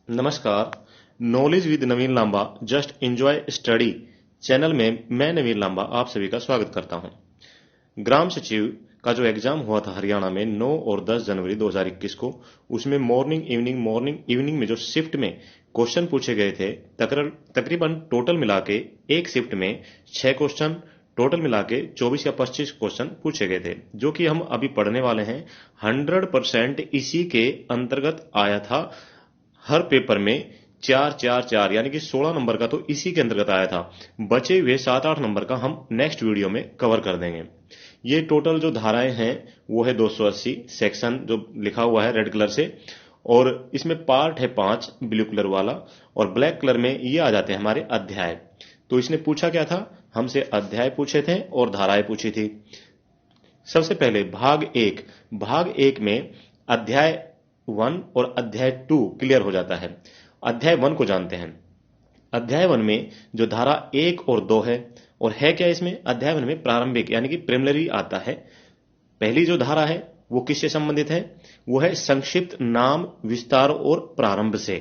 नमस्कार। Knowledge with Naveen Lamba just enjoy study channel में मैं नवीन लांबा आप सभी का स्वागत करता हूं। ग्राम सचिव का जो एग्जाम हुआ था हरियाणा में 9 और 10 जनवरी 2021 को, उसमें मॉर्निंग इवनिंग में जो शिफ्ट में क्वेश्चन पूछे गए थे, तकरीबन टोटल मिला के एक शिफ्ट में 6 क्वेश्चन, टोटल मिला के 24 या 25 क्वेश्चन पूछे गए थे, जो कि हम अभी पढ़ने वाले हैं। 100% इसी के अंतर्गत आया था। हर पेपर में 4 यानी कि 16 नंबर का तो इसी के अंतर्गत आया था। बचे हुए 7-8 नंबर का हम नेक्स्ट वीडियो में कवर कर देंगे। ये टोटल जो धाराएं हैं वो है 280 सेक्शन जो लिखा हुआ है रेड कलर से, और इसमें पार्ट है 5 ब्लू कलर वाला, और ब्लैक कलर में ये आ जाते हैं हमारे अध्याय। तो इसने पूछा क्या था, हमसे अध्याय पूछे थे और धाराएं पूछी थी। सबसे पहले भाग एक में अध्याय 1 और अध्याय 2 क्लियर हो जाता है। अध्याय 1 को जानते हैं। अध्याय 1 में जो धारा 1 और 2 है, और है क्या इसमें, अध्याय 1 में प्रारंभिक यानी कि प्रिलिमिनरी आता है। पहली जो धारा है वो किससे संबंधित है, वो है संक्षिप्त नाम, विस्तार और प्रारंभ से।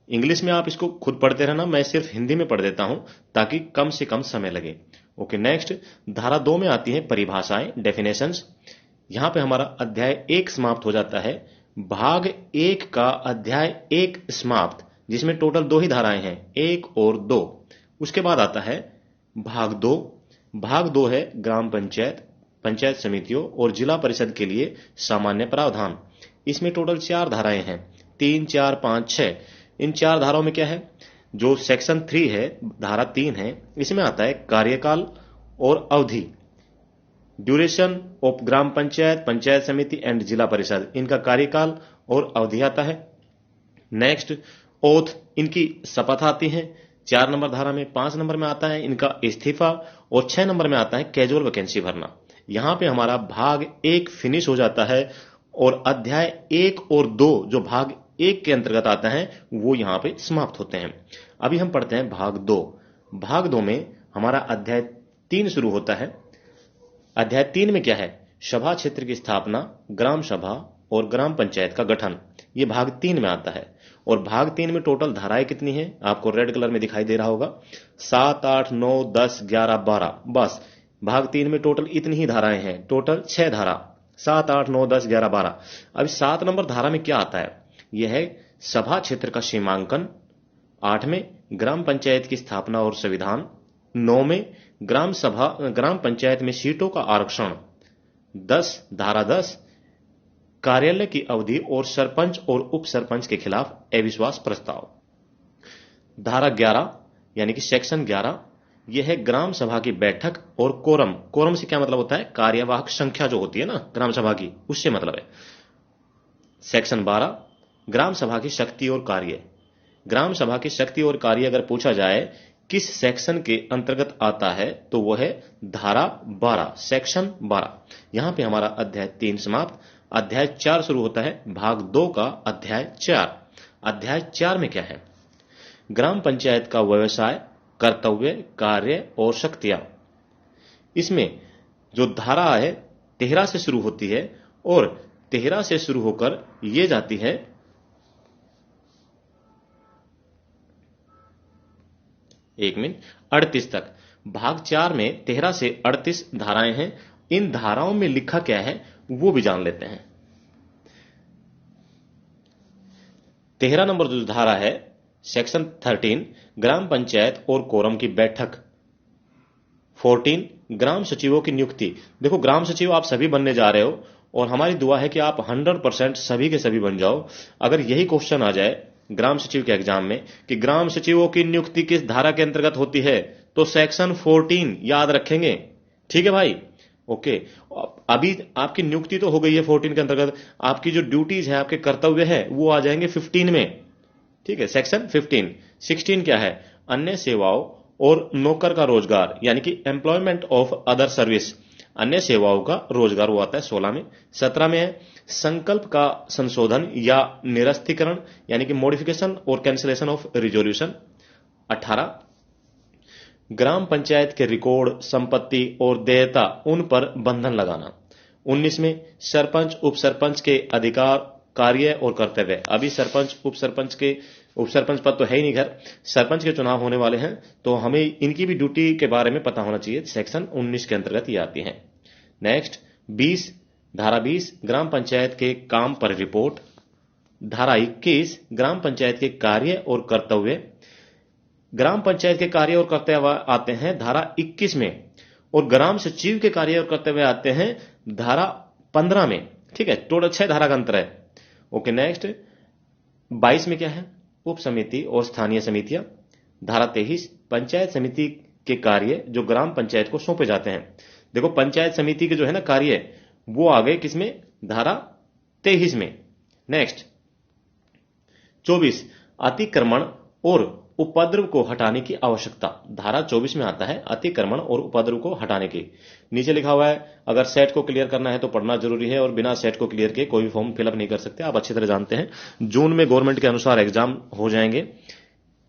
इंग्लिश में आप इसको खुद पढ़ते रहना, मैं सिर्फ हिंदी में पढ़ देता हूं ताकि कम से कम समय लगे। ओके, नेक्स्ट धारा 2 में आती है परिभाषाएं, डेफिनेशंस। यहां पे हमारा अध्याय 1 समाप्त हो जाता है। भाग 1 का अध्याय 1 समाप्त, जिसमें टोटल 2 ही धाराएं हैं, 1 और 2। उसके बाद आता है भाग 2। भाग 2 है ग्राम पंचायत, पंचायत समितियों और जिला परिषद के लिए सामान्य प्रावधान। इसमें टोटल 4 धाराएं हैं, 3, 4, 5, 6। इन 4 धाराओं में क्या है, जो सेक्शन 3 है, धारा 3 है, इसमें आता है कार्यकाल और अवधि, duration of gram panchayat, panchayat समिति एंड जिला परिषद, इनका कार्यकाल और अवधि आता है। नेक्स्ट ओथ, इनकी शपथ आती है 4 नंबर धारा में। 5 नंबर में आता है इनका इस्तीफा, और 6 नंबर में आता है कैजुअल वैकेंसी भरना। यहां पे हमारा भाग 1 फिनिश हो जाता है, और अध्याय 1 और 2 जो भाग 1 के अंतर्गत आता है वो यहां पे समाप्त होते हैं। अभी हम पढ़ते हैं भाग 2। भाग 2 में हमारा अध्याय 3 शुरू होता है। अध्याय 3 में क्या है, सभा क्षेत्र की स्थापना, ग्राम सभा और ग्राम पंचायत का गठन, ये भाग 3 में आता है। और भाग 3 में टोटल धाराएं कितनी हैं, आपको रेड कलर में दिखाई दे रहा होगा, 7, 8, 9, 10, 11, 12। बस भाग 3 में टोटल इतनी ही धाराएं हैं, टोटल 6 धारा, 7, 8, 9, 10, 11, 12। अभी 7 नंबर धारा में क्या आता है, यह है सभा क्षेत्र का सीमांकन। 8 में ग्राम पंचायत की स्थापना और संविधान। 9 में ग्राम पंचायत में सीटों का आरक्षण। 10 धारा 10 कार्यालय की अवधि और सरपंच और उप सरपंच के खिलाफ अविश्वास प्रस्ताव। धारा 11 यानी कि सेक्शन 11, यह है ग्राम सभा की बैठक और कोरम। कोरम से क्या मतलब होता है, कार्यवाहक संख्या जो होती है ना ग्राम सभा की, उससे मतलब है। सेक्शन 12 ग्राम सभा की शक्ति और कार्य। ग्राम सभा की शक्ति और कार्य अगर पूछा जाए किस सेक्शन के अंतर्गत आता है, तो वो है धारा 12, सेक्शन 12। यहां पे हमारा अध्याय 3 समाप्त। अध्याय 4 शुरू होता है, भाग 2 का अध्याय 4। अध्याय 4 में क्या है, ग्राम पंचायत का व्यवसाय, कर्तव्य, कार्य और शक्तियां। इसमें जो धारा है 13 से शुरू होती है, और 13 से शुरू होकर ये जाती है 38 तक। भाग 4 में 13 से 38 धाराएं हैं। इन धाराओं में लिखा क्या है वो भी जान लेते हैं। 13 नंबर जो धारा है, सेक्शन 13 ग्राम पंचायत और कोरम की बैठक। 14 ग्राम सचिवों की नियुक्ति। देखो, ग्राम सचिव आप सभी बनने जा रहे हो, और हमारी दुआ है कि आप 100% सभी के सभी बन जाओ। अगर यही क्वेश्चन आ जाए ग्राम सचिव के एग्जाम में कि ग्राम सचिवों की नियुक्ति किस धारा के अंतर्गत होती है, तो सेक्शन 14 याद रखेंगे। ठीक है भाई, ओके। अभी आपकी नियुक्ति तो हो गई है 14 के अंतर्गत, आपकी जो ड्यूटीज है, आपके कर्तव्य है, वो आ जाएंगे 15 में। ठीक है, सेक्शन 15। 16 क्या है, अन्य सेवाओं और नौकर का रोजगार, यानी कि एम्प्लॉयमेंट ऑफ अदर सर्विस, अन्य सेवाओं का रोजगार, वो आता है 16 में। 17 में है संकल्प का संशोधन या निरस्तीकरण, यानी कि मॉडिफिकेशन और कैंसिलेशन ऑफ रिजोल्यूशन। 18 ग्राम पंचायत के रिकॉर्ड, संपत्ति और देयता, उन पर बंधन लगाना। 19 में सरपंच उप सरपंच के अधिकार कार्य और कर्तव्य। अभी सरपंच उप सरपंच पद तो है ही नहीं, घर सरपंच के चुनाव होने वाले हैं, तो हमें इनकी भी ड्यूटी के बारे में पता होना चाहिए। सेक्शन 19 के अंतर्गत ये आती है। नेक्स्ट 20, धारा 20 ग्राम पंचायत के काम पर रिपोर्ट। धारा 21 ग्राम पंचायत के कार्य और कर्तव्य। ग्राम पंचायत के कार्य और कर्तव्य आते हैं धारा 21 में, और ग्राम सचिव के कार्य और कर्तव्य आते हैं धारा 15 में। ठीक है, टोटल 6 धारा का अंतर है। ओके, नेक्स्ट 22 में क्या है, उप समिति और स्थानीय समितियां। धारा 23 पंचायत समिति के कार्य जो ग्राम पंचायत को सौंपे जाते हैं। देखो पंचायत समिति के जो है ना कार्य, वो आ गए किसमें, धारा 23 में। नेक्स्ट 24 अतिक्रमण और उपद्रव को हटाने की आवश्यकता। धारा 24 में आता है अतिक्रमण और उपद्रव को हटाने की। नीचे लिखा हुआ है अगर सेट को क्लियर करना है तो पढ़ना जरूरी है, और बिना सेट को क्लियर किए कोई भी फॉर्म फिलअप नहीं कर सकते। आप अच्छी तरह जानते हैं जून में गवर्नमेंट के अनुसार एग्जाम हो जाएंगे।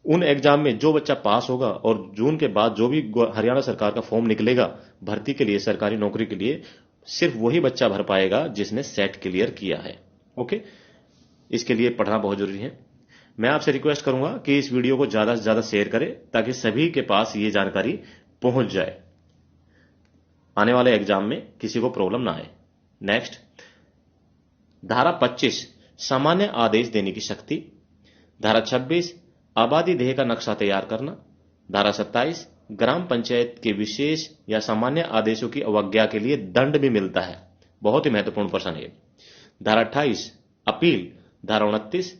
उन एग्जाम में जो बच्चा पास होगा और जून के बाद जो भी हरियाणा सरकार का फॉर्म निकलेगा भर्ती के लिए, सरकारी नौकरी के लिए, सिर्फ वही बच्चा भर पाएगा जिसने सेट क्लियर किया है। ओके, इसके लिए पढ़ना बहुत जरूरी है। मैं आपसे रिक्वेस्ट करूंगा कि इस वीडियो को ज्यादा से ज्यादा शेयर करें ताकि सभी के पास ये जानकारी पहुंच जाए, आने वाले एग्जाम में किसी को प्रॉब्लम ना आए। नेक्स्ट धारा 25 सामान्य आदेश देने की शक्ति। धारा 26 आबादी देह का नक्शा तैयार करना। धारा 27 ग्राम पंचायत के विशेष या सामान्य आदेशों की अवज्ञा के लिए दंड भी मिलता है। बहुत ही महत्वपूर्ण प्रश्न है। धारा 28 अपील। धारा 29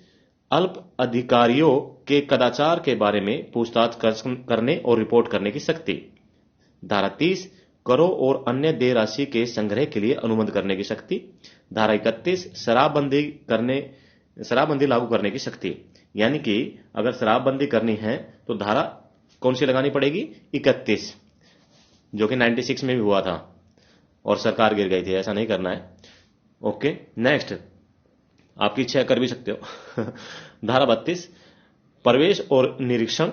अल्प अधिकारियों के कदाचार के बारे में पूछताछ करने और रिपोर्ट करने की शक्ति। धारा 30 करों और अन्य देय राशि के संग्रह के लिए अनुबंध करने की शक्ति। धारा 31 शराबबंदी लागू करने की शक्ति। यानी कि अगर शराबबंदी करनी है तो धारा कौन सी लगानी पड़ेगी, 31, जो कि 96 में भी हुआ था और सरकार गिर गई थी। ऐसा नहीं करना है। ओके, नेक्स्ट आपकी इच्छा कर भी सकते हो। धारा 32 प्रवेश और निरीक्षण।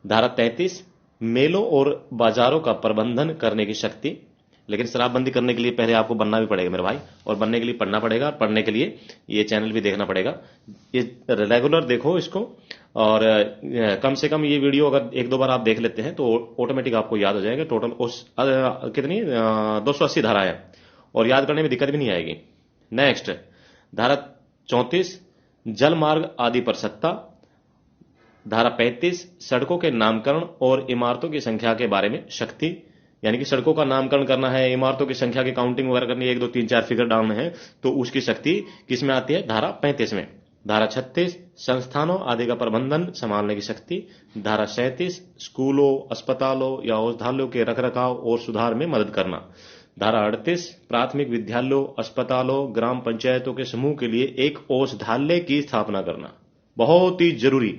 धारा 33 मेलों और बाजारों का प्रबंधन करने की शक्ति। लेकिन शराबबंदी करने के लिए पहले आपको बनना भी पड़ेगा मेरे भाई, और बनने के लिए पढ़ना पड़ेगा। पढ़ने के लिए ये चैनल भी देखना पड़ेगा, ये रेगुलर देखो इसको, और कम से कम ये वीडियो अगर 1-2 बार आप देख लेते हैं तो ऑटोमेटिक आपको याद हो जाएगा। टोटल उस कितनी 280 धारा है, और याद करने में दिक्कत भी नहीं आएगी। नेक्स्ट धारा 34 जल मार्ग आदि पर सत्ता। धारा 35 सड़कों के नामकरण और इमारतों की संख्या के बारे में शक्ति। यानी कि सड़कों का नामकरण करना है, इमारतों की संख्या की काउंटिंग वगैरह करनी है, 1, 2, 3, 4 फिगर डालने हैं, तो उसकी शक्ति किसमें आती है, धारा 35 में। धारा 36 संस्थानों आदि का प्रबंधन संभालने की शक्ति। धारा 37 स्कूलों, अस्पतालों या औषधालयों के रखरखाव और सुधार में मदद करना। धारा 38 प्राथमिक विद्यालयों, अस्पतालों, ग्राम पंचायतों के समूह के लिए एक औषधालय की स्थापना करना। बहुत ही जरूरी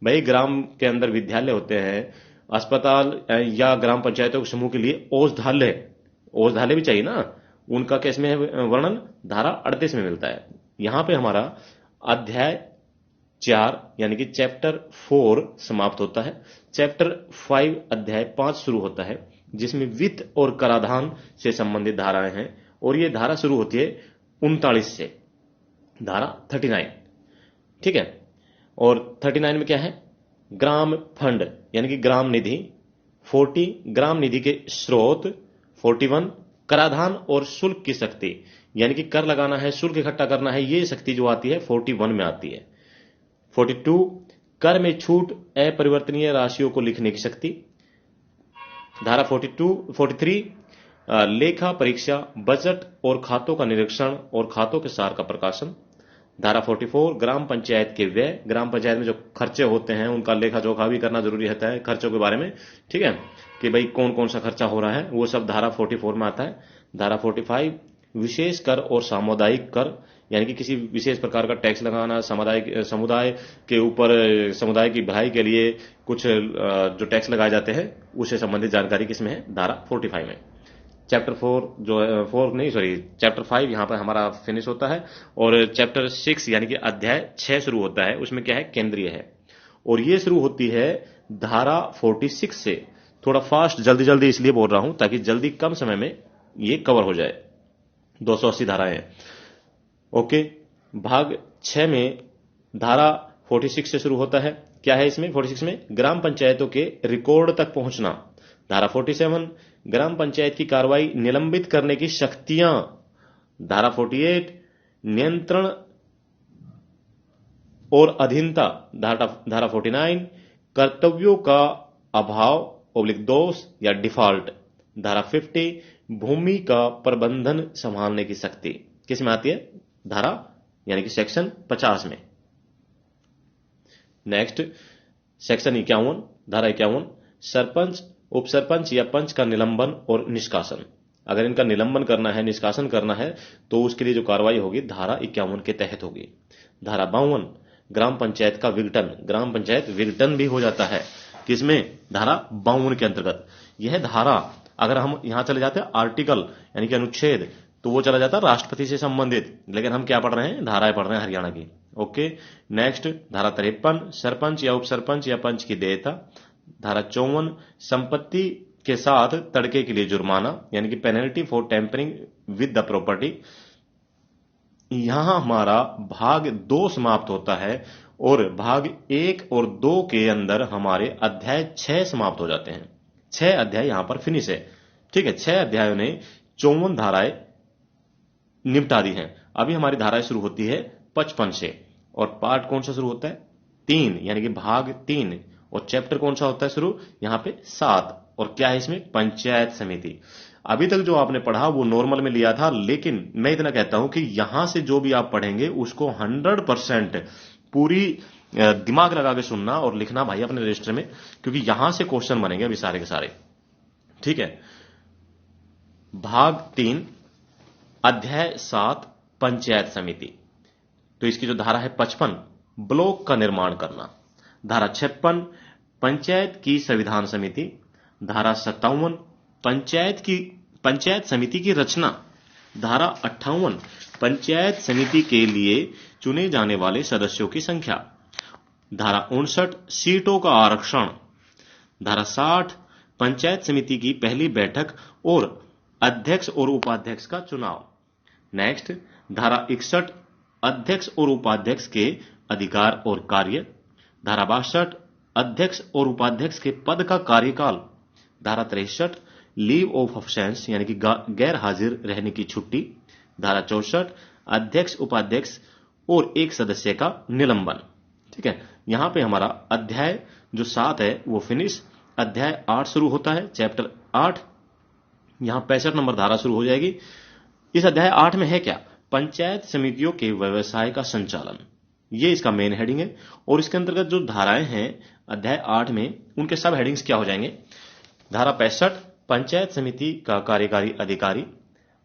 भाई, ग्राम के अंदर विद्यालय होते हैं, अस्पताल या ग्राम पंचायतों के समूह के लिए औषधालय भी चाहिए ना, उनका कैसे में वर्णन धारा 38 में मिलता है। यहां पे हमारा अध्याय 4 यानी कि चैप्टर 4 समाप्त होता है। चैप्टर 5 अध्याय 5 शुरू होता है, जिसमें वित्त और कराधान से संबंधित धाराएं हैं, और ये धारा शुरू होती है 39 से, धारा 39। ठीक है, और 39 में क्या है, ग्राम फंड यानी कि ग्राम निधि। 40 ग्राम निधि के स्रोत। 41 कराधान और शुल्क की शक्ति, यानी कि कर लगाना है, शुल्क इकट्ठा करना है, ये शक्ति जो आती है 41 में आती है। 42 कर में छूट अपरिवर्तनीय राशियों को लिखने की शक्ति। धारा 43 लेखा परीक्षा, बजट और खातों का निरीक्षण और खातों के सार का प्रकाशन। धारा 44 ग्राम पंचायत के व्यय, ग्राम पंचायत में जो खर्चे होते हैं उनका लेखा जोखा भी करना जरूरी रहता है, खर्चों के बारे में। ठीक है, कि भाई कौन कौन सा खर्चा हो रहा है, वो सब धारा 44 में आता है। धारा 45 विशेष कर और सामुदायिक कर, यानी कि किसी विशेष प्रकार का टैक्स लगाना, समुदाय के ऊपर, समुदाय की भलाई के लिए कुछ जो टैक्स लगाए जाते हैं उससे संबंधित जानकारी किसमें है, धारा 45 में। चैप्टर 5 यहां पर हमारा फिनिश होता है, और चैप्टर 6 यानी कि अध्याय 6 शुरू होता है। उसमें क्या है, केंद्रीय है, और ये शुरू होती है धारा 46 से। थोड़ा फास्ट जल्दी जल्दी इसलिए बोल रहा हूं ताकि जल्दी कम समय में ये कवर हो जाए। 280 धाराएं हैं। ओके, भाग 6 में धारा 46 से शुरू होता है। क्या है इसमें 46 में? ग्राम पंचायतों के रिकॉर्ड तक पहुंचना। धारा 47 ग्राम पंचायत की कार्रवाई निलंबित करने की शक्तियां। धारा 48 नियंत्रण और अधीनता। धारा 49 कर्तव्यों का अभाव दोष या डिफॉल्ट। धारा 50 भूमि का प्रबंधन संभालने की शक्ति। किस में आती है? धारा यानी कि सेक्शन 50 में। नेक्स्ट सेक्शन 51, धारा 51 सरपंच, उपसरपंच या पंच का निलंबन और निष्कासन। अगर इनका निलंबन करना है, निष्कासन करना है, तो उसके लिए जो कार्रवाई होगी धारा 51 के तहत होगी। धारा 52 ग्राम पंचायत का विघटन। ग्राम पंचायत विघटन भी हो जाता है किसमें? धारा 52 के अंतर्गत। यह धारा अगर हम यहां चले जाते हैं आर्टिकल यानी कि अनुच्छेद, तो वो चला जाता है राष्ट्रपति से संबंधित, लेकिन हम क्या पढ़ रहे हैं? धाराएं पढ़ रहे हैं हरियाणा की। ओके। नेक्स्ट धारा 53 सरपंच या उपसरपंच या पंच की देयता। धारा 54 संपत्ति के साथ तड़के के लिए जुर्माना यानी कि penalty for tampering with the property. यहां हमारा भाग 2 समाप्त होता है और भाग 1 और 2 के अंदर हमारे अध्याय 6 समाप्त हो जाते हैं। 6 अध्याय यहां पर फिनिश है। ठीक है, 6 अध्यायों ने 54 धाराएं निपटा दी हैं। अभी हमारी धाराएं शुरू होती है 55 से, और पार्ट कौन सा शुरू होता है? 3 यानी कि भाग 3। और चैप्टर कौन सा होता है शुरू? यहां पे 7। और क्या है इसमें? पंचायत समिति। अभी तक जो आपने पढ़ा वो नॉर्मल में लिया था, लेकिन मैं इतना कहता हूं कि यहां से जो भी आप पढ़ेंगे उसको 100% पूरी दिमाग लगा के सुनना और लिखना भाई अपने रजिस्टर में, क्योंकि यहां से क्वेश्चन बनेंगे अभी सारे के सारे। ठीक है। भाग 3 अध्याय 7 पंचायत समिति। तो इसकी जो धारा है 55 ब्लॉक का निर्माण करना। धारा 56 पंचायत की संविधान समिति। धारा 57 पंचायत समिति की रचना। धारा 58 पंचायत समिति के लिए चुने जाने वाले सदस्यों की संख्या। धारा 59 सीटों का आरक्षण। धारा 60 पंचायत समिति की पहली बैठक और अध्यक्ष और उपाध्यक्ष का चुनाव। नेक्स्ट धारा 61 अध्यक्ष और उपाध्यक्ष के अधिकार और कार्य। धारा 62 अध्यक्ष और उपाध्यक्ष के पद का कार्यकाल। धारा 63 लीव ऑफ एब्सेंस यानी कि गैर हाजिर रहने की छुट्टी। धारा 64 अध्यक्ष उपाध्यक्ष और एक सदस्य का निलंबन। ठीक है, यहां पे हमारा अध्याय जो 7 है वो फिनिश। अध्याय 8 शुरू होता है, चैप्टर 8। यहां 65 नंबर धारा शुरू हो जाएगी। इस अध्याय 8 में है क्या? पंचायत समितियों के व्यवसाय का संचालन। ये इसका मेन हेडिंग है। और इसके अंतर्गत जो धाराएं हैं अध्याय 8 में, उनके सब हेडिंग्स क्या हो जाएंगे? धारा 65 पंचायत समिति का कार्यकारी अधिकारी।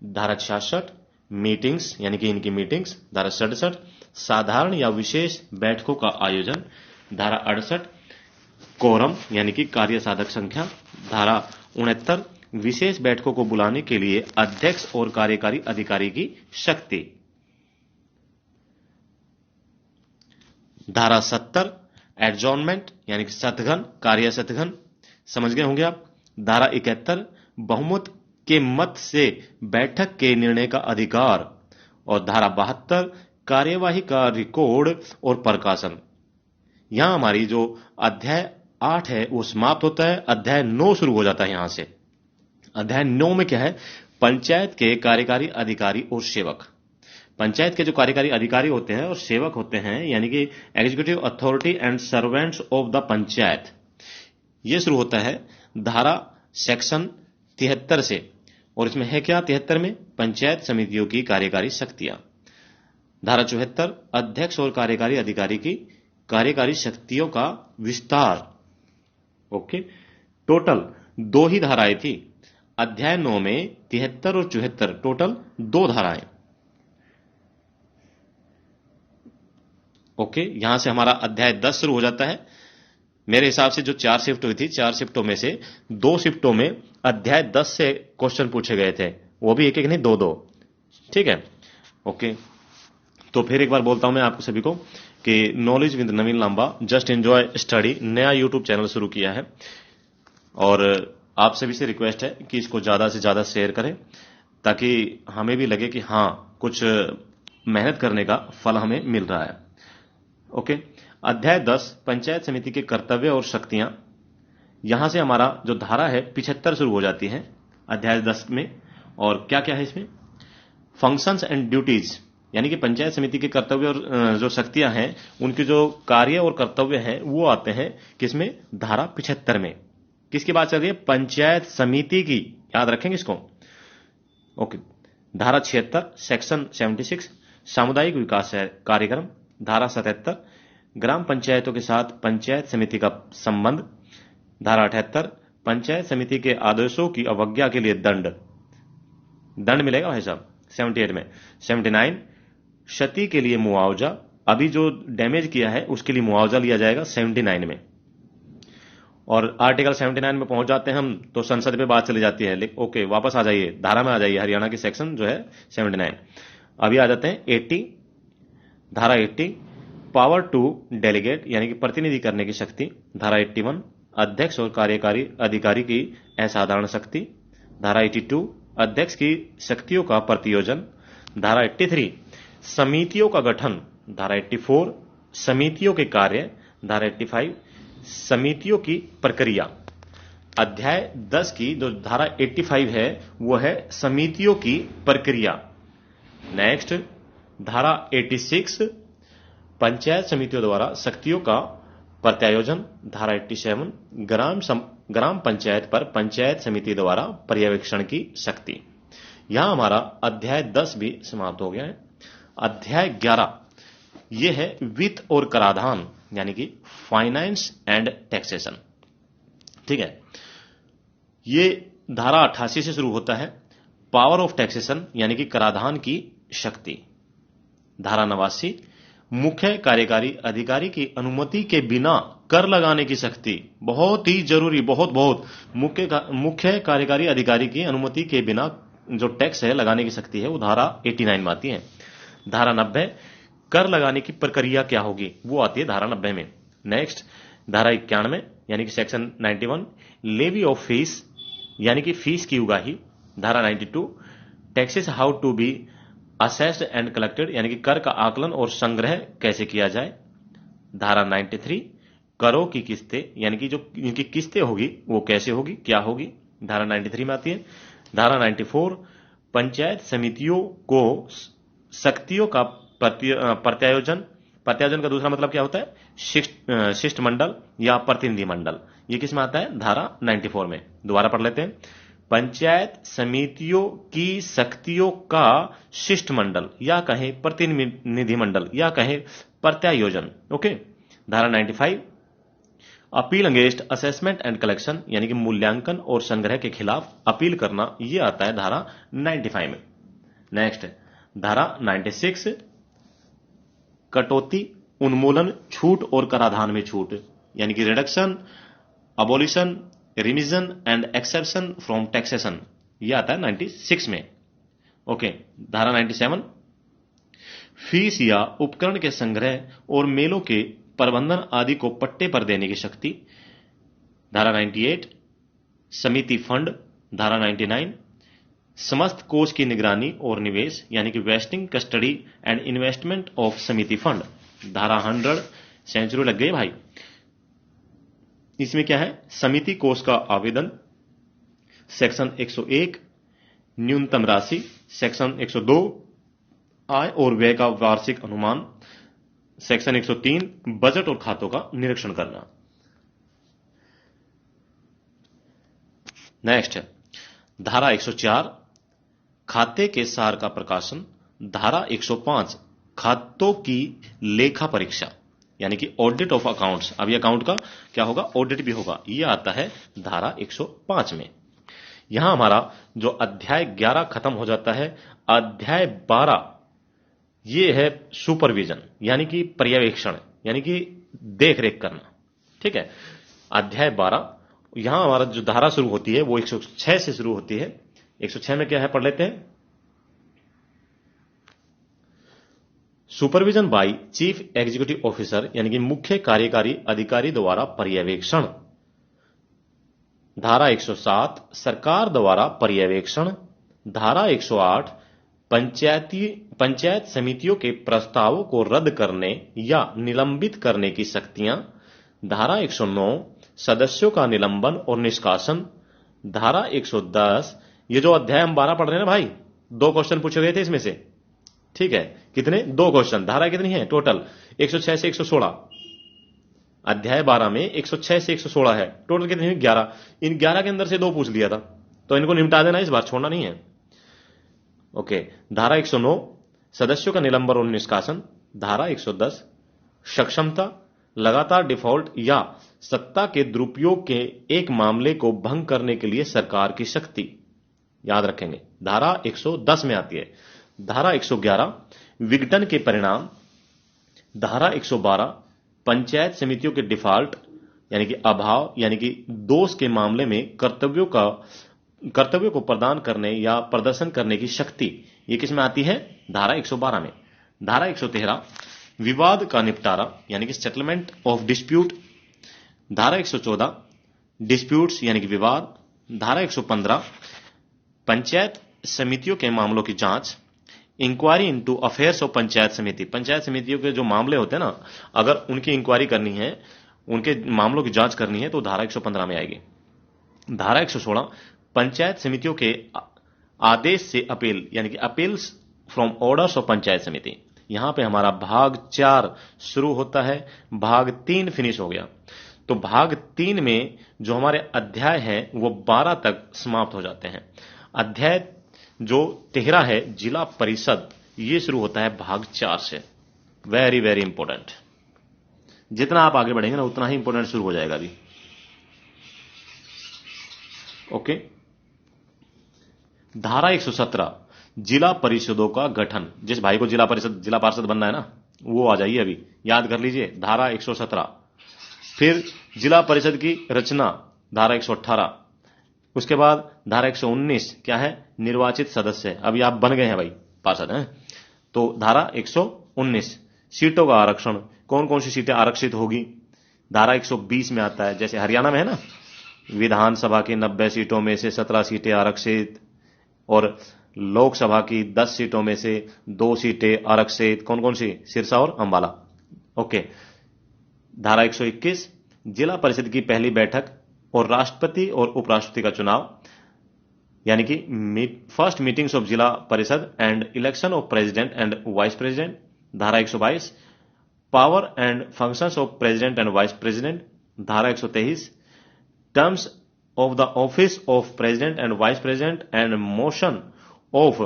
धारा 66 मीटिंग्स यानी कि इनकी मीटिंग्स। धारा 67 साधारण या विशेष बैठकों का आयोजन। धारा 68 कोरम यानी कि कार्य साधक संख्या। धारा 69 विशेष बैठकों को बुलाने के लिए अध्यक्ष और कार्यकारी अधिकारी की शक्ति। धारा 70 एडजॉर्नमेंट यानी कि सत्गन, कार्य सत्गन, समझ गए होंगे आप। धारा 71 बहुमत के मत से बैठक के निर्णय का अधिकार। और धारा 72 कार्यवाही का रिकॉर्ड और प्रकाशन। यहां हमारी जो अध्याय 8 है वो समाप्त होता है। अध्याय 9 शुरू हो जाता है यहां से। अध्याय 9 में क्या है? पंचायत के कार्यकारी अधिकारी और सेवक। पंचायत के जो कार्यकारी अधिकारी होते हैं और सेवक होते हैं यानी कि executive authority and servants of the panchayat, यह शुरू होता है धारा सेक्शन 73 से। और इसमें है क्या 73 में? पंचायत समितियों की कार्यकारी शक्तियां। धारा 74 अध्यक्ष और कार्यकारी अधिकारी की कार्यकारी शक्तियों का विस्तार। ओके, टोटल 2 ही धाराएं थी। अध्याय 9 में 73 और 74 टोटल 2 धाराएं। ओके, यहां से हमारा अध्याय 10 शुरू हो जाता है। मेरे हिसाब से जो 4 शिफ्ट हुई थी, 4 शिफ्टों में से 2 शिफ्टों में अध्याय 10 से क्वेश्चन पूछे गए थे, वो भी एक एक नहीं 2-2। ठीक है, ओके। तो फिर एक बार बोलता हूं मैं आपको सभी को कि knowledge with Naveen Lamba just enjoy study नया यूट्यूब चैनल शुरू किया है। और आप सभी से रिक्वेस्ट है कि इसको ज्यादा से ज्यादा शेयर करें, ताकि हमें भी लगे कि हां कुछ मेहनत करने का फल हमें मिल रहा है। ओके, अध्याय 10 पंचायत समिति के कर्तव्य और शक्तियां। यहां से हमारा जो धारा है 75 शुरू हो जाती है अध्याय 10 में। और क्या क्या है इसमें? फंक्शंस एंड ड्यूटीज, यानी कि पंचायत समिति के कर्तव्य और जो शक्तियां हैं उनके जो कार्य और कर्तव्य हैं वो आते हैं किसमें? धारा 75 में। किसकी बात चल रही है? पंचायत समिति की, याद रखेंगे इसको। ओके, धारा 76 सेक्शन 76 सामुदायिक विकास कार्यक्रम। धारा 77 ग्राम पंचायतों के साथ पंचायत समिति का संबंध। धारा 78 पंचायत समिति के आदेशों की अवज्ञा के लिए दंड मिलेगा भाई साहब 78 में। 79 क्षति के लिए मुआवजा, अभी जो डैमेज किया है उसके लिए मुआवजा लिया जाएगा 79 में। और आर्टिकल 79 में पहुंच जाते हैं हम तो संसद पे बात चली जाती है। ओके, वापस आ जाइए, धारा में आ जाइए, हरियाणा की सेक्शन जो है 79। अभी आ जाते हैं 80, धारा 80 पावर टू डेलीगेट, यानी कि प्रतिनिधि करने की शक्ति। धारा 81 अध्यक्ष और कार्यकारी अधिकारी की असाधारण शक्ति। धारा 82 अध्यक्ष की शक्तियों का प्रतियोजन। धारा 83 समितियों का गठन। धारा 84 समितियों के कार्य। धारा 85 समितियों की प्रक्रिया। अध्याय 10 की जो धारा 85 है वो है समितियों की प्रक्रिया। नेक्स्ट, धारा 86 पंचायत समितियों द्वारा शक्तियों का प्रत्यायोजन। धारा 87 ग्राम पंचायत पर पंचायत समिति द्वारा पर्यवेक्षण की शक्ति। यहां हमारा अध्याय 10 भी समाप्त हो गया है। अध्याय 11 ये है वित्त और कराधान, यानी कि फाइनेंस एंड टैक्सेशन। ठीक है, ये धारा 88 से शुरू होता है, पावर ऑफ टैक्सेशन, यानी कि कराधान की शक्ति। धारा 89 मुख्य कार्यकारी अधिकारी की अनुमति के बिना कर लगाने की शक्ति। बहुत ही जरूरी, बहुत मुख्य कार्यकारी अधिकारी की अनुमति के बिना जो टैक्स है लगाने की शक्ति है वो धारा 89 में आती है। धारा 90 कर लगाने की प्रक्रिया क्या होगी वो आती है धारा 90 में। नेक्स्ट, धारा 91 यानी कि सेक्शन 91 लेवी ऑफ फीस, यानी कि फीस की उगाही। धारा 92 taxes how to be assessed and collected, यानी कि कर का आकलन और संग्रह कैसे किया जाए। धारा 93 करों की किस्तें, यानी कि जो इनकी किस्तें होगी वो कैसे होगी, क्या होगी, धारा 93 में आती है। धारा 94 पंचायत समितियों को शक्तियों का प्रत्यायोजन का दूसरा मतलब क्या होता है? शिष्टमंडल या प्रतिनिधि मंडल। ये किस में आता है? धारा 94 में। दोबारा पढ़ लेते हैं, पंचायत समितियों की शक्तियों का शिष्टमंडल या कहें प्रतिनिधि मंडल या कहें प्रत्यायोजन। ओके, धारा 95 appeal against assessment and collection, यानी कि मूल्यांकन और संग्रह के खिलाफ अपील करना, ये आता है धारा 95 में। नेक्स्ट, धारा 96 कटौती, उन्मूलन, छूट और कराधान में छूट, यानी कि reduction, abolition, रिमिजन and exception from taxation, यह आता है 96 में। ओके, धारा 97 फीस या उपकरण के संग्रह और मेलों के प्रबंधन आदि को पट्टे पर देने की शक्ति। धारा 98 समिति फंड। धारा 99 समस्त कोष की निगरानी और निवेश, यानी कि wasting, custody and investment of समिति फंड। धारा 100 सेंचुरी लग गई भाई। इसमें क्या है? समिति कोष का आवेदन। सेक्शन 101 न्यूनतम राशि। सेक्शन 102 आय और व्यय का वार्षिक अनुमान। सेक्शन 103 बजट और खातों का निरीक्षण करना। नेक्स्ट, धारा 104 खाते के सार का प्रकाशन। धारा 105 खातों की लेखा परीक्षा, यानी कि ऑडिट ऑफ अकाउंट्स। अब ये अकाउंट का क्या होगा? ऑडिट भी होगा। यह आता है धारा 105 में। यहां हमारा जो अध्याय 11 खत्म हो जाता है। अध्याय 12 ये है सुपरविजन, यानी कि पर्यवेक्षण, यानी कि देख रेख करना। ठीक है, अध्याय 12 यहां हमारा जो धारा शुरू होती है वो 106 से शुरू होती है। 106 में क्या है पढ़ लेते हैं। Supervision by chief executive officer, यानी कि मुख्य कार्यकारी अधिकारी द्वारा पर्यवेक्षण। धारा 107 सरकार द्वारा पर्यवेक्षण। धारा 108 पंचायत समितियों के प्रस्तावों को रद्द करने या निलंबित करने की शक्तियां। धारा 109 सदस्यों का निलंबन और निष्कासन। धारा 110, ये जो अध्याय हम 12 पढ़ रहे हैं ना भाई, 2 क्वेश्चन पूछे गए थे इसमें से, ठीक है, कितने, 2 क्वेश्चन। धारा कितनी है टोटल, 106 से 116। अध्याय 12 में 106 से 116 है, टोटल कितनी हुई, 11। इन 11 के अंदर से 2 पूछ लिया था, तो इनको निपटा देना, इस बार छोड़ना नहीं है। ओके, धारा 109 सदस्यों का निलंबन और निष्कासन। धारा 110 सक्षमता, लगातार डिफॉल्ट या सत्ता के दुरुपयोग के एक मामले को भंग करने के लिए सरकार की शक्ति, याद रखेंगे, धारा 110 में आती है। धारा 111 विघटन के परिणाम। धारा 112 पंचायत समितियों के डिफॉल्ट यानी कि अभाव यानी कि दोष के मामले में कर्तव्यों को प्रदान करने या प्रदर्शन करने की शक्ति, ये किस में आती है, धारा 112 में। धारा 113 विवाद का निपटारा यानी कि सेटलमेंट ऑफ डिस्प्यूट। धारा 114 डिस्प्यूट्स यानी कि विवाद। धारा 115 पंचायत समितियों के मामलों की जांच। Inquiry into affairs of panchayat samiti, panchayat समितियों के जो मामले होते हैं ना, अगर उनकी इंक्वायरी करनी है, उनके मामलों की जांच करनी है, तो धारा 115 में आएगी। धारा 116 पंचायत समितियों के आदेश से अपील यानी कि appeals from orders of panchayat समिति। यहां पे हमारा भाग 4 शुरू होता है, भाग 3 फिनिश हो गया। तो भाग 3 में जो हमारे अध्याय हैं वो 12 तक समाप्त हो जाते हैं। अध्याय जो 13 है जिला परिषद, ये शुरू होता है भाग 4 से। वेरी वेरी इंपॉर्टेंट, जितना आप आगे बढ़ेंगे ना उतना ही इंपॉर्टेंट शुरू हो जाएगा अभी। ओके, धारा 117 जिला परिषदों का गठन। जिस भाई को जिला पार्षद बनना है ना, वो आ जाइए, अभी याद कर लीजिए, धारा 117। फिर जिला परिषद की रचना, धारा 118। उसके बाद धारा 119 क्या है, निर्वाचित सदस्य। अभी आप बन गए हैं भाई पार्षद हैं, तो धारा 119 सीटों का आरक्षण, कौन कौन सी सीटें आरक्षित होगी। धारा 120 में आता है, जैसे हरियाणा में है ना, विधानसभा की 90 सीटों में से 17 सीटें आरक्षित और लोकसभा की 10 सीटों में से 2 सीटें आरक्षित। कौन कौन सी, सिरसा और अंबाला। ओके, धारा 121 जिला परिषद की पहली बैठक और राष्ट्रपति और उपराष्ट्रपति का चुनाव यानी कि first meetings of zila parishad and election of president and vice president. धारा 122 power and functions of president and vice president. धारा 123 terms of the office of president and vice president and motion of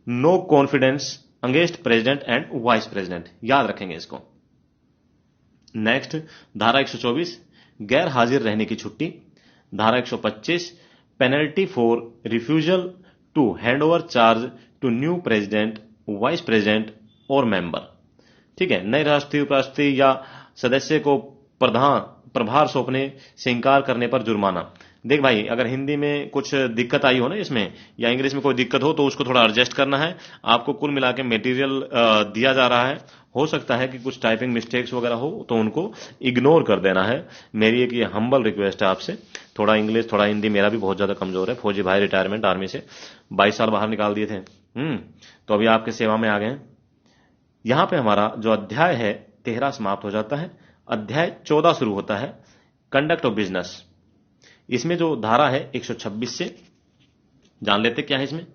no confidence against president and vice president, याद रखेंगे इसको। Next, धारा 124 गैर हाजिर रहने की छुट्टी। धारा 125 penalty for refusal to hand over charge to new president, vice president और मेंबर। ठीक है, नए राष्ट्रीय उपराष्ट्रपति या सदस्य को प्रभार सौंपने से इंकार करने पर जुर्माना। देख भाई, अगर हिंदी में कुछ दिक्कत आई हो ना इसमें, या इंग्लिश में कोई दिक्कत हो, तो उसको थोड़ा एडजस्ट करना है। आपको कुल मिला के मटेरियल दिया जा रहा है, हो सकता है कि कुछ टाइपिंग मिस्टेक्स वगैरह हो, तो उनको इग्नोर कर देना है। मेरी एक ये हम्बल रिक्वेस्ट है आपसे, थोड़ा इंग्लिश थोड़ा हिंदी मेरा भी बहुत ज्यादा कमजोर है। फौजी भाई रिटायरमेंट आर्मी से 22 साल बाहर निकाल दिए थे, तो अभी आपके सेवा में आ गए हैं। यहां पे हमारा जो अध्याय है 13 समाप्त हो जाता है। अध्याय 14 शुरू होता है, कंडक्ट ऑफ बिजनेस। इसमें जो धारा है 126 से जान लेते क्या है इसमें।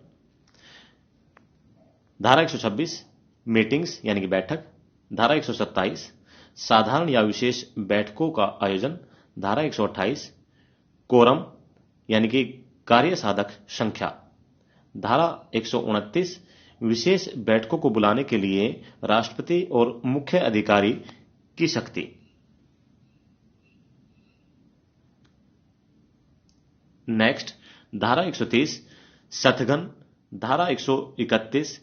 धारा 126 मीटिंग्स यानी कि बैठक। धारा 127 साधारण या विशेष बैठकों का आयोजन। धारा 128 कोरम यानी कि कार्य साधक संख्या। धारा 129 विशेष बैठकों को बुलाने के लिए राष्ट्रपति और मुख्य अधिकारी की शक्ति। नेक्स्ट, धारा 130 सतगन। धारा 131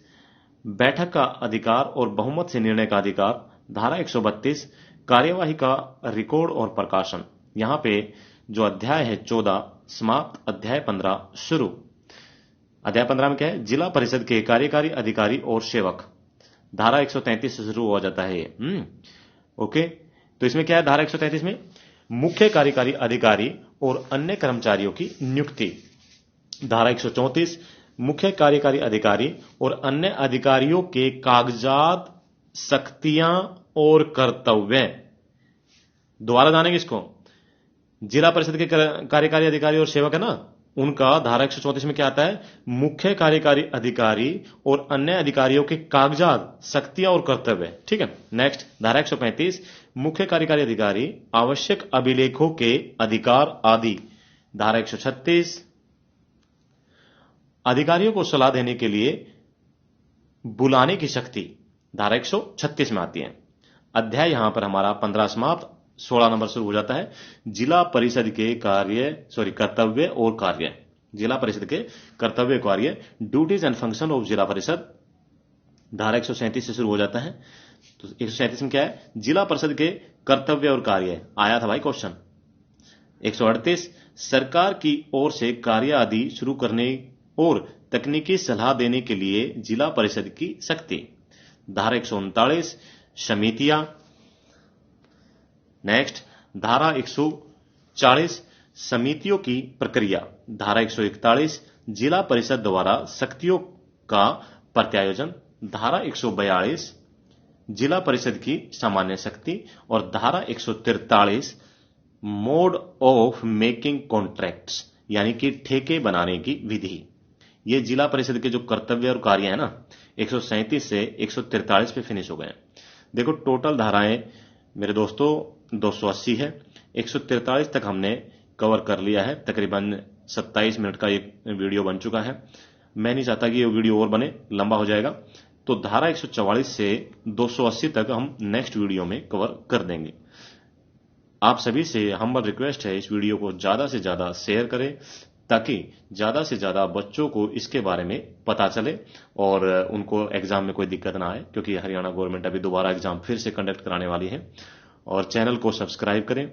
बैठक का अधिकार और बहुमत से निर्णय का अधिकार। धारा 132 कार्यवाही का रिकॉर्ड और प्रकाशन। यहां पे जो अध्याय है 14 समाप्त, अध्याय 15 शुरू। अध्याय 15 में क्या है, जिला परिषद के कार्यकारी अधिकारी और सेवक। धारा 133 से शुरू हो जाता है ये। ओके, तो इसमें क्या है, धारा 133 में मुख्य कार्यकारी अधिकारी और अन्य कर्मचारियों की नियुक्ति। धारा 134 मुख्य कार्यकारी अधिकारी और अन्य अधिकारियों के कागजात, शक्तियां और कर्तव्य। दोबारा जानेंगे इसको। जिला परिषद के कार्यकारी अधिकारी और सेवक है ना, उनका धारा 134 में क्या आता है? मुख्य कार्यकारी अधिकारी और अन्य अधिकारियों के कागजात, शक्तियां और कर्तव्य। ठीक है। नेक्स्ट, धारा 135, मुख्य कार्यकारी अधिकारी आवश्यक अभिलेखों के अधिकार आदि। धारा 136, अधिकारियों को सलाह देने के लिए बुलाने की शक्ति। धारा 136 में आती है। अध्याय यहां पर हमारा 15 समाप्त, 16 नंबर शुरू हो जाता है। जिला परिषद के कर्तव्य और कार्य। जिला परिषद के कर्तव्य कार्य, duties and function of zila परिषद। धारा 137 से शुरू हो जाता है। तो 137 में क्या है? जिला परिषद के कर्तव्य और कार्य। आया था भाई क्वेश्चन। 138, सरकार की ओर से कार्य आदि शुरू करने और तकनीकी सलाह देने के लिए जिला परिषद की शक्ति। धारा 139, समितियां। नेक्स्ट, धारा 140, समितियों की प्रक्रिया। धारा 141, जिला परिषद द्वारा शक्तियों का प्रत्यायोजन। धारा 142, जिला परिषद की सामान्य शक्ति। और धारा 143, मोड ऑफ मेकिंग कॉन्ट्रैक्ट्स, यानी कि ठेके बनाने की विधि। ये जिला परिषद के जो कर्तव्य और कार्य है ना, 137 से 143 पे फिनिश हो गए। देखो टोटल धाराएं मेरे दोस्तों 280 है। 143 तक हमने कवर कर लिया है। तकरीबन 27 मिनट का एक वीडियो बन चुका है। मैं नहीं चाहता कि ये वीडियो और बने, लंबा हो जाएगा। तो धारा 144 से 280 तक हम नेक्स्ट वीडियो में कवर कर देंगे। आप सभी से हम्बल रिक्वेस्ट है, इस वीडियो को ज्यादा से ज्यादा शेयर करें ताकि ज्यादा से ज्यादा बच्चों को इसके बारे में पता चले और उनको एग्जाम में कोई दिक्कत ना आए, क्योंकि हरियाणा गवर्नमेंट अभी दोबारा एग्जाम फिर से कंडक्ट कराने वाली है। और चैनल को सब्सक्राइब करें।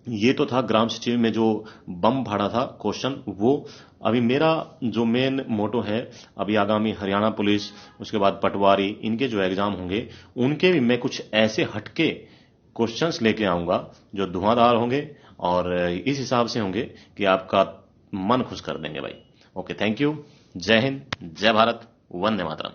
ये तो था ग्राम सचिव में जो बम फाड़ा था क्वेश्चन, वो अभी मेरा जो मेन मोटो है, अभी आगामी हरियाणा पुलिस, उसके बाद पटवारी, इनके जो एग्जाम होंगे उनके भी मैं कुछ ऐसे हटके क्वेश्चंस लेके आऊंगा जो धुआंधार होंगे और इस हिसाब से होंगे कि आपका मन खुश कर देंगे भाई। Okay, thank you. जय हिंद, जय भारत, वंदे मातरम।